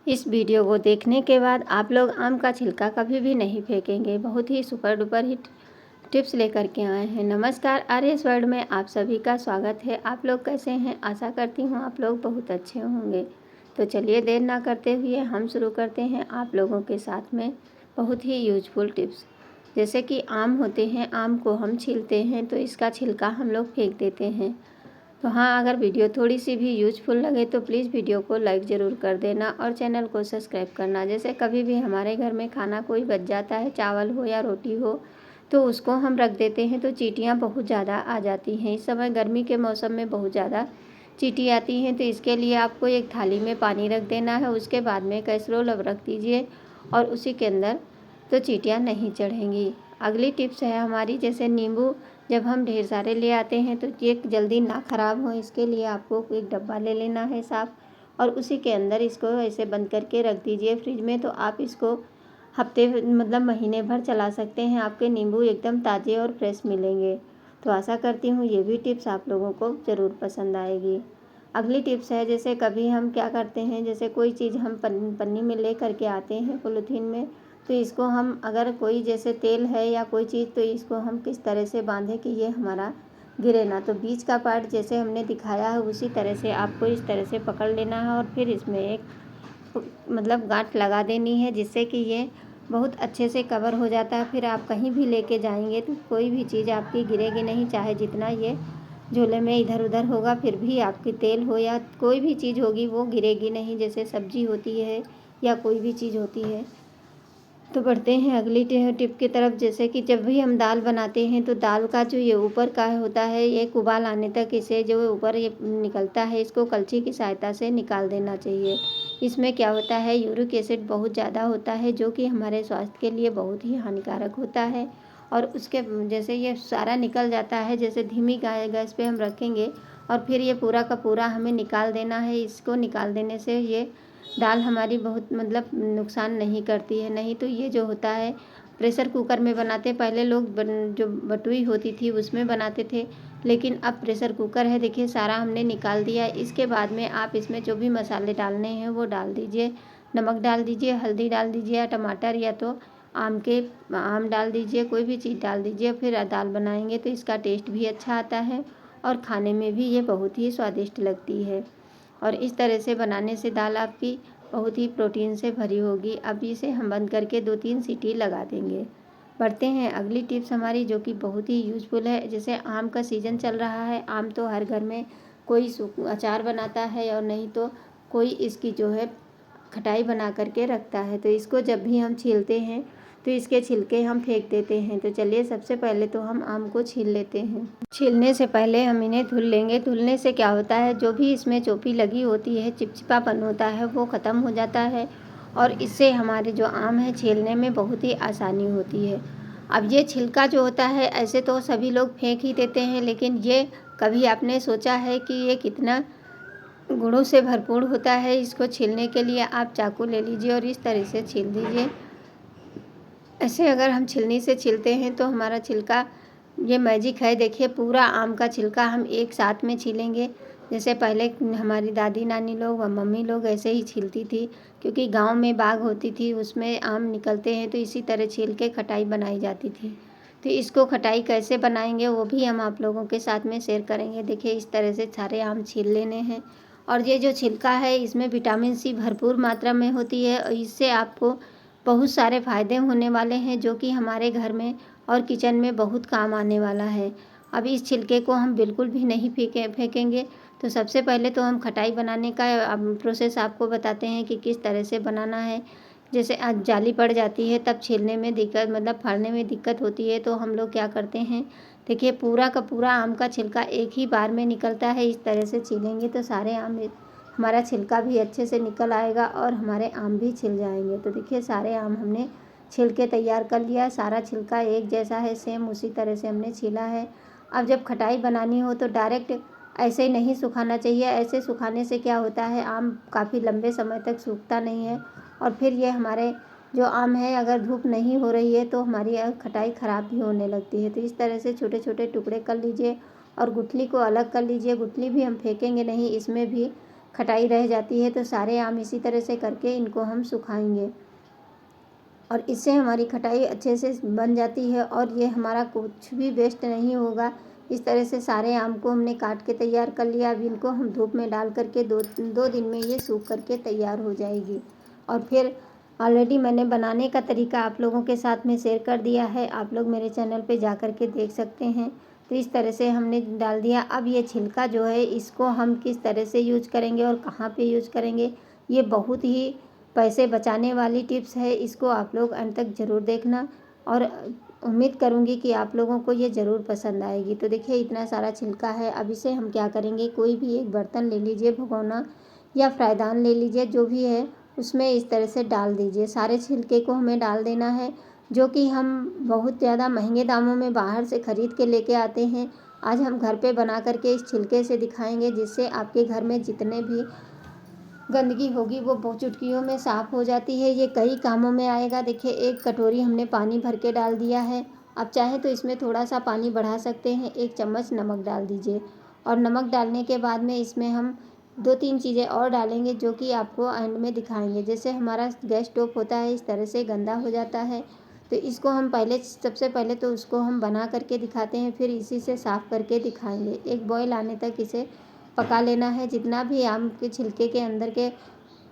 इस वीडियो को देखने के बाद आप लोग आम का छिलका कभी भी नहीं फेंकेंगे। बहुत ही सुपर डुपर हिट टिप्स लेकर के आए हैं। नमस्कार, आर्यस वर्ल्ड में आप सभी का स्वागत है। आप लोग कैसे हैं? आशा करती हूँ आप लोग बहुत अच्छे होंगे। तो चलिए देर ना करते हुए हम शुरू करते हैं आप लोगों के साथ में बहुत ही यूजफुल टिप्स। जैसे कि आम होते हैं, आम को हम छीलते हैं तो इसका छिलका हम लोग फेंक देते हैं। तो हाँ, अगर वीडियो थोड़ी सी भी यूजफुल लगे तो प्लीज़ वीडियो को लाइक ज़रूर कर देना और चैनल को सब्सक्राइब करना। जैसे कभी भी हमारे घर में खाना कोई बच जाता है, चावल हो या रोटी हो, तो उसको हम रख देते हैं तो चींटियाँ बहुत ज़्यादा आ जाती हैं। इस समय गर्मी के मौसम में बहुत ज़्यादा चींटी आती हैं, तो इसके लिए आपको एक थाली में पानी रख देना है। उसके बाद में कैसरोल अब रख दीजिए और उसी के अंदर तो चींटियाँ नहीं चढ़ेंगी। अगली टिप्स है हमारी, जैसे नींबू जब हम ढेर सारे ले आते हैं तो ये जल्दी ना ख़राब हो, इसके लिए आपको एक डब्बा ले लेना है साफ़ और उसी के अंदर इसको ऐसे बंद करके रख दीजिए फ्रिज में। तो आप इसको हफ्ते मतलब महीने भर चला सकते हैं। आपके नींबू एकदम ताज़े और फ्रेश मिलेंगे। तो आशा करती हूँ ये भी टिप्स आप लोगों को ज़रूर पसंद आएगी। अगली टिप्स है, जैसे कभी हम क्या करते हैं, जैसे कोई चीज़ हम पन्नी में ले करके आते हैं पॉलीथीन में, तो इसको हम अगर कोई जैसे तेल है या कोई चीज़, तो इसको हम किस तरह से बांधें कि ये हमारा गिरे ना। तो बीच का पार्ट जैसे हमने दिखाया है उसी तरह से आपको इस तरह से पकड़ लेना है और फिर इसमें एक मतलब गांठ लगा देनी है, जिससे कि ये बहुत अच्छे से कवर हो जाता है। फिर आप कहीं भी लेके जाएंगे तो कोई भी चीज़ आपकी गिरेगी नहीं, चाहे जितना ये झोले में इधर उधर होगा फिर भी आपकी तेल हो या कोई भी चीज़ होगी वो गिरेगी नहीं, जैसे सब्जी होती है या कोई भी चीज़ होती है। तो बढ़ते हैं अगली टिप की तरफ। जैसे कि जब भी हम दाल बनाते हैं तो दाल का जो ये ऊपर का होता है, एक उबाल आने तक इसे जो ऊपर ये निकलता है, इसको कलछी की सहायता से निकाल देना चाहिए। इसमें क्या होता है, यूरिक एसिड बहुत ज़्यादा होता है जो कि हमारे स्वास्थ्य के लिए बहुत ही हानिकारक होता है। और उसके जैसे ये सारा निकल जाता है, जैसे धीमी गैस पे हम रखेंगे और फिर ये पूरा का पूरा हमें निकाल देना है। इसको निकाल देने से ये दाल हमारी बहुत मतलब नुकसान नहीं करती है। नहीं तो ये जो होता है प्रेशर कुकर में बनाते, पहले लोग जो बटुई होती थी उसमें बनाते थे, लेकिन अब प्रेशर कुकर है। देखिए सारा हमने निकाल दिया। इसके बाद में आप इसमें जो भी मसाले डालने हैं वो डाल दीजिए। नमक डाल दीजिए, हल्दी डाल दीजिए, या टमाटर या तो आम डाल दीजिए, कोई भी चीज़ डाल दीजिए। फिर दाल बनाएंगे तो इसका टेस्ट भी अच्छा आता है और खाने में भी ये बहुत ही स्वादिष्ट लगती है। और इस तरह से बनाने से दाल आपकी बहुत ही प्रोटीन से भरी होगी। अब इसे हम बंद करके 2-3 सीटी लगा देंगे। बढ़ते हैं अगली टिप्स हमारी, जो कि बहुत ही यूज़फुल है। जैसे आम का सीज़न चल रहा है, आम तो हर घर में कोई अचार बनाता है और नहीं तो कोई इसकी जो है खटाई बना करके रखता है। तो इसको जब भी हम छीलते हैं तो इसके छिलके हम फेंक देते हैं। तो चलिए सबसे पहले तो हम आम को छील लेते हैं। छीलने से पहले हम इन्हें धुल लेंगे। धुलने से क्या होता है, जो भी इसमें चोपी लगी होती है, चिपचिपापन होता है, वो ख़त्म हो जाता है और इससे हमारे जो आम है छीलने में बहुत ही आसानी होती है। अब ये छिलका जो होता है ऐसे तो सभी लोग फेंक ही देते हैं, लेकिन ये कभी आपने सोचा है कि ये कितना गुणों से भरपूर होता है। इसको छीलने के लिए आप चाकू ले लीजिए और इस तरह से छील दीजिए। ऐसे अगर हम छीलनी से छीलते हैं तो हमारा छिलका ये मैजिक है। देखिए पूरा आम का छिलका हम एक साथ में छीलेंगे। जैसे पहले हमारी दादी नानी लोग और मम्मी लोग ऐसे ही छीलती थी, क्योंकि गांव में बाग होती थी, उसमें आम निकलते हैं तो इसी तरह छील के खटाई बनाई जाती थी। तो इसको खटाई कैसे बनाएंगे वो भी हम आप लोगों के साथ में शेयर करेंगे। देखिए इस तरह से सारे आम छील लेने हैं और ये जो छिलका है इसमें विटामिन सी भरपूर मात्रा में होती है और इससे आपको बहुत सारे फ़ायदे होने वाले हैं, जो कि हमारे घर में और किचन में बहुत काम आने वाला है। अब इस छिलके को हम बिल्कुल भी नहीं फेंकेंगे। तो सबसे पहले तो हम खटाई बनाने का प्रोसेस आपको बताते हैं कि किस तरह से बनाना है। जैसे जाली पड़ जाती है तब छीलने में दिक्कत मतलब फाड़ने में दिक्कत होती है, तो हम लोग क्या करते हैं, देखिए पूरा का पूरा आम का छिलका एक ही बार में निकलता है। इस तरह से छीलेंगे तो सारे आम हमारा छिलका भी अच्छे से निकल आएगा और हमारे आम भी छिल जाएंगे। तो देखिए सारे आम हमने छील के तैयार कर लिया। सारा छिलका एक जैसा है, सेम उसी तरह से हमने छीला है। अब जब खटाई बनानी हो तो डायरेक्ट ऐसे ही नहीं सुखाना चाहिए। ऐसे सुखाने से क्या होता है, आम काफ़ी लंबे समय तक सूखता नहीं है और फिर ये हमारे जो आम है अगर धूप नहीं हो रही है तो हमारी खटाई ख़राब भी होने लगती है। तो इस तरह से छोटे छोटे टुकड़े कर लीजिए और गुठली को अलग कर लीजिए। गुठली भी हम फेंकेंगे नहीं, इसमें भी खटाई रह जाती है, तो सारे आम इसी तरह से करके इनको हम सुखाएंगे और इससे हमारी खटाई अच्छे से बन जाती है और ये हमारा कुछ भी वेस्ट नहीं होगा। इस तरह से सारे आम को हमने काट के तैयार कर लिया। अब इनको हम धूप में डाल करके दो दिन में ये सूख करके तैयार हो जाएगी। और फिर ऑलरेडी मैंने बनाने का तरीका आप लोगों के साथ में शेयर कर दिया है, आप लोग मेरे चैनल पे जा कर के देख सकते हैं। तो इस तरह से हमने डाल दिया। अब ये छिलका जो है इसको हम किस तरह से यूज करेंगे और कहाँ पे यूज करेंगे, ये बहुत ही पैसे बचाने वाली टिप्स है। इसको आप लोग अंत तक ज़रूर देखना और उम्मीद करूँगी कि आप लोगों को ये ज़रूर पसंद आएगी। तो देखिए इतना सारा छिलका है। अब इसे हम क्या करेंगे, कोई भी एक बर्तन ले लीजिए, भगोना या फ्राईदान ले लीजिए, जो भी है उसमें इस तरह से डाल दीजिए। सारे छिलके को हमें डाल देना है, जो कि हम बहुत ज़्यादा महंगे दामों में बाहर से ख़रीद के लेके आते हैं। आज हम घर पे बना करके इस छिलके से दिखाएंगे, जिससे आपके घर में जितने भी गंदगी होगी वो बहुत चुटकियों में साफ़ हो जाती है। ये कई कामों में आएगा। देखिए एक कटोरी हमने पानी भर के डाल दिया है। आप चाहें तो इसमें थोड़ा सा पानी बढ़ा सकते हैं। 1 चम्मच नमक डाल दीजिए और नमक डालने के बाद में इसमें हम 2-3 चीज़ें और डालेंगे, जो कि आपको एंड में दिखाएंगे। जैसे हमारा गैस स्टोव होता है इस तरह से गंदा हो जाता है, तो इसको हम सबसे पहले तो उसको हम बना करके दिखाते हैं, फिर इसी से साफ़ करके दिखाएंगे। एक बॉयल आने तक इसे पका लेना है। जितना भी आम के छिलके के अंदर के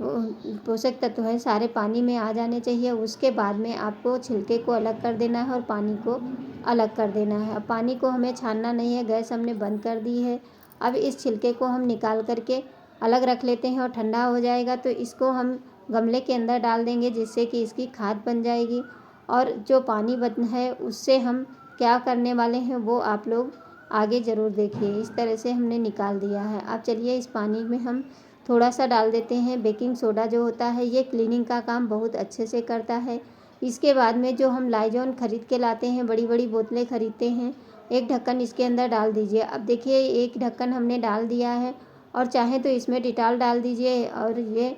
पोषक तत्व है सारे पानी में आ जाने चाहिए। उसके बाद में आपको छिलके को अलग कर देना है और पानी को अलग कर देना है। अब पानी को हमें छानना नहीं है, गैस हमने बंद कर दी है। अब इस छिलके को हम निकाल करके अलग रख लेते हैं और ठंडा हो जाएगा तो इसको हम गमले के अंदर डाल देंगे, जिससे कि इसकी खाद बन जाएगी। और जो पानी बन है उससे हम क्या करने वाले हैं वो आप लोग आगे ज़रूर देखिए। इस तरह से हमने निकाल दिया है। अब चलिए इस पानी में हम थोड़ा सा डाल देते हैं बेकिंग सोडा। जो होता है ये क्लीनिंग का काम बहुत अच्छे से करता है। इसके बाद में जो हम लाइजॉन ख़रीद के लाते हैं, बड़ी बड़ी बोतलें ख़रीदते हैं, एक ढक्कन इसके अंदर डाल दीजिए। अब देखिए एक ढक्कन हमने डाल दिया है और चाहें तो इसमें डिटॉल डाल दीजिए और ये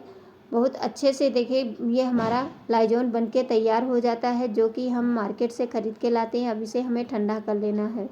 बहुत अच्छे से देखिए ये हमारा लाइजॉन बन के तैयार हो जाता है, जो कि हम मार्केट से ख़रीद के लाते हैं। अब इसे हमें ठंडा कर लेना है।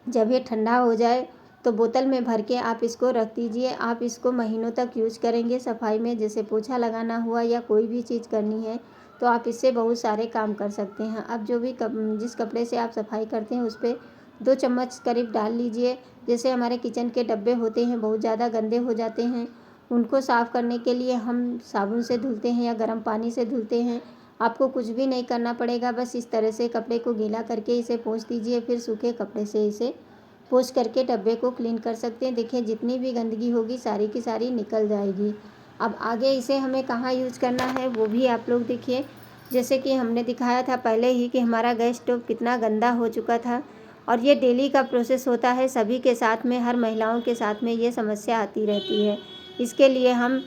जब ये ठंडा हो जाए तो बोतल में भर के आप इसको रख दीजिए। आप इसको महीनों तक यूज करेंगे सफाई में, जैसे पोछा लगाना हुआ या कोई भी चीज़ करनी है तो आप इससे बहुत सारे काम कर सकते हैं। अब जो भी जिस कपड़े से आप सफाई करते हैं उस पर 2 चम्मच करीब डाल लीजिए। जैसे हमारे किचन के डब्बे होते हैं बहुत ज़्यादा गंदे हो जाते हैं, उनको साफ़ करने के लिए हम साबुन से धुलते हैं या गर्म पानी से धुलते हैं। आपको कुछ भी नहीं करना पड़ेगा, बस इस तरह से कपड़े को गीला करके इसे पोंछ दीजिए, फिर सूखे कपड़े से इसे पोंछ करके डब्बे को क्लीन कर सकते हैं। देखिए जितनी भी गंदगी होगी सारी की सारी निकल जाएगी। अब आगे इसे हमें कहाँ यूज़ करना है वो भी आप लोग देखिए। जैसे कि हमने दिखाया था पहले ही कि हमारा गैस स्टोव कितना गंदा हो चुका था और ये डेली का प्रोसेस होता है। सभी के साथ में, हर महिलाओं के साथ में ये समस्या आती रहती है। इसके लिए हम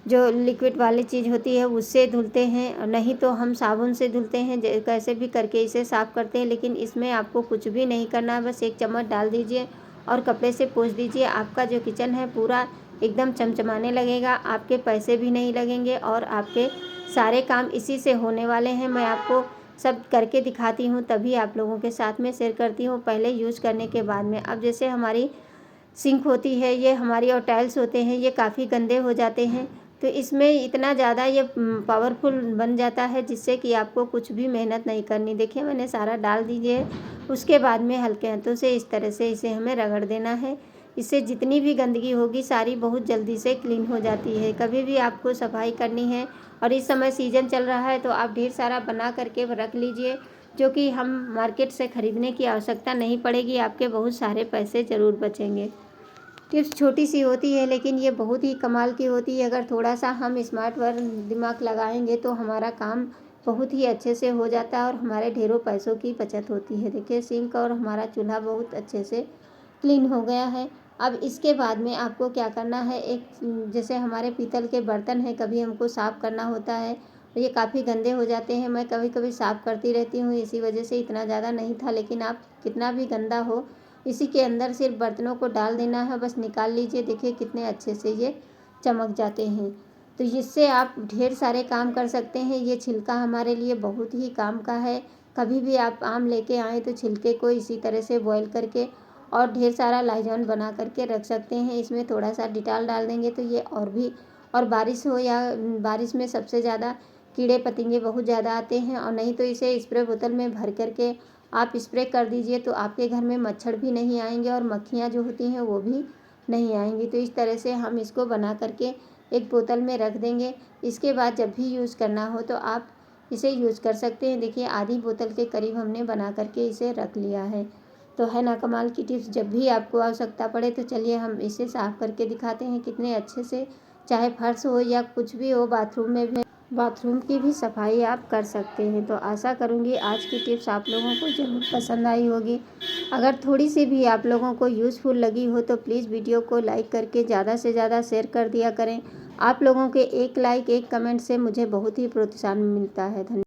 जो लिक्विड वाली चीज़ होती है उससे धुलते हैं और नहीं तो हम साबुन से धुलते हैं। कैसे भी करके इसे साफ़ करते हैं, लेकिन इसमें आपको कुछ भी नहीं करना है। बस 1 चम्मच डाल दीजिए और कपड़े से पोंछ दीजिए। आपका जो किचन है पूरा एकदम चमचमाने लगेगा। आपके पैसे भी नहीं लगेंगे और आपके सारे काम इसी से होने वाले हैं। मैं आपको सब करके दिखाती हूँ, तभी आप लोगों के साथ में शेयर करती हूँ, पहले यूज़ करने के बाद में। अब जैसे हमारी सिंक होती है ये हमारी और टाइल्स होते हैं ये काफ़ी गंदे हो जाते हैं, तो इसमें इतना ज़्यादा ये पावरफुल बन जाता है जिससे कि आपको कुछ भी मेहनत नहीं करनी। देखिए मैंने सारा डाल दीजिए। उसके बाद में हल्के हाथों से इस तरह से इसे हमें रगड़ देना है। इससे जितनी भी गंदगी होगी सारी बहुत जल्दी से क्लीन हो जाती है। कभी भी आपको सफाई करनी है और इस समय सीज़न चल रहा है तो आप ढेर सारा बना करके रख लीजिए, जो कि हम मार्केट से ख़रीदने की आवश्यकता नहीं पड़ेगी। आपके बहुत सारे पैसे ज़रूर बचेंगे। टिप्स छोटी सी होती है लेकिन ये बहुत ही कमाल की होती है। अगर थोड़ा सा हम स्मार्ट वर्क दिमाग लगाएंगे तो हमारा काम बहुत ही अच्छे से हो जाता है और हमारे ढेरों पैसों की बचत होती है। देखिए सिंक और हमारा चूल्हा बहुत अच्छे से क्लीन हो गया है। अब इसके बाद में आपको क्या करना है, एक जैसे हमारे पीतल के बर्तन हैं, कभी हमको साफ़ करना होता है, ये काफ़ी गंदे हो जाते हैं। मैं कभी कभी साफ़ करती रहती हूँ, इसी वजह से इतना ज़्यादा नहीं था। लेकिन आप कितना भी गंदा हो इसी के अंदर सिर्फ बर्तनों को डाल देना है, बस निकाल लीजिए। देखिए कितने अच्छे से ये चमक जाते हैं। तो इससे आप ढेर सारे काम कर सकते हैं। ये छिलका हमारे लिए बहुत ही काम का है। कभी भी आप आम लेके आएँ तो छिलके को इसी तरह से बॉयल करके और ढेर सारा लाइजॉल बना करके रख सकते हैं। इसमें थोड़ा सा डिटॉल डाल देंगे तो ये और बारिश हो या बारिश में सबसे ज़्यादा कीड़े पतंगे बहुत ज़्यादा आते हैं, और नहीं तो इसे स्प्रे बोतल में भर करके आप स्प्रे कर दीजिए तो आपके घर में मच्छर भी नहीं आएंगे और मक्खियाँ जो होती हैं वो भी नहीं आएंगी। तो इस तरह से हम इसको बना करके एक बोतल में रख देंगे। इसके बाद जब भी यूज़ करना हो तो आप इसे यूज़ कर सकते हैं। देखिए आधी बोतल के करीब हमने बना करके इसे रख लिया है। तो है ना कमाल की टिप्स। जब भी आपको आवश्यकता पड़े तो चलिए हम इसे साफ़ करके दिखाते हैं कितने अच्छे से, चाहे फर्श हो या कुछ भी हो, बाथरूम में भी, बाथरूम की भी सफाई आप कर सकते हैं। तो आशा करूँगी आज की टिप्स आप लोगों को ज़रूर पसंद आई होगी। अगर थोड़ी सी भी आप लोगों को यूज़फुल लगी हो तो प्लीज़ वीडियो को लाइक करके ज़्यादा से ज़्यादा शेयर कर दिया करें। आप लोगों के एक लाइक एक कमेंट से मुझे बहुत ही प्रोत्साहन मिलता है। धन्यवाद।